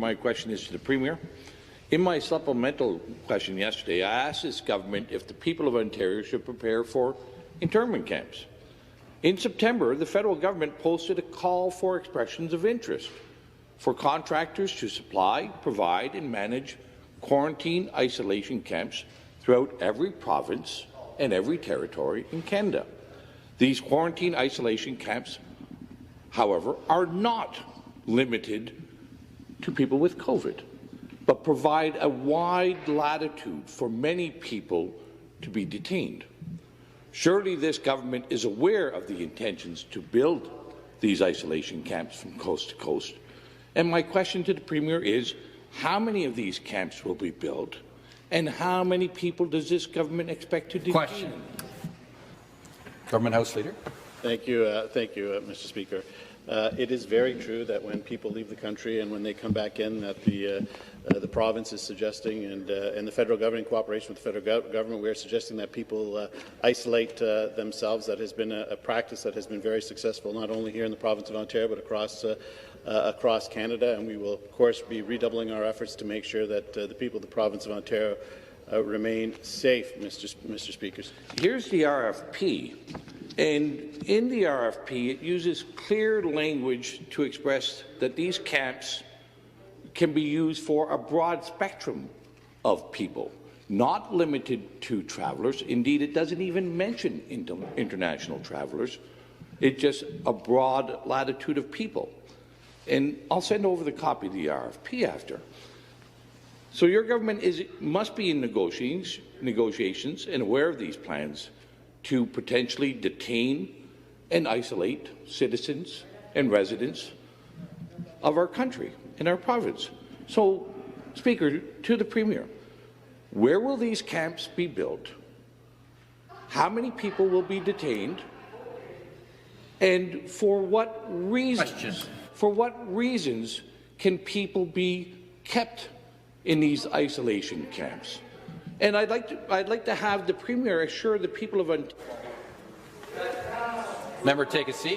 My question is to the Premier. In my supplemental question yesterday, I asked this government if the people of Ontario should prepare for internment camps. In September, the federal government posted a call for expressions of interest for contractors to supply, provide and manage quarantine isolation camps throughout every province and every territory in Canada. These quarantine isolation camps, however, are not limited to people with COVID, but provide a wide latitude for many people to be detained. Surely this government is aware of the intentions to build these isolation camps from coast to coast. And my question to the Premier is, how many of these camps will be built, and how many people does this government expect to detain? Question. Government House Leader. Thank you, Mr. Speaker. It is very true that when people leave the country and when they come back in, that the province is suggesting, and the federal government, in cooperation with the federal government, we are suggesting that people isolate themselves. That has been a practice that has been very successful, not only here in the province of Ontario, but across Canada. And we will, of course, be redoubling our efforts to make sure that the people of the province of Ontario remain safe, Mr. Speaker. Here's the RFP. And in the RFP, it uses clear language to express that these camps can be used for a broad spectrum of people, not limited to travellers. Indeed, it doesn't even mention international travellers. It's just a broad latitude of people. And I'll send over the copy of the RFP after. So your government must be in negotiations and aware of these plans to potentially detain and isolate citizens and residents of our country and our province. So, Speaker, to the Premier, where will these camps be built? How many people will be detained? And for what reasons? Question. For what reasons can people be kept in these isolation camps? And I'd like to have the Premier assure the people of Ontario. Member, take a seat.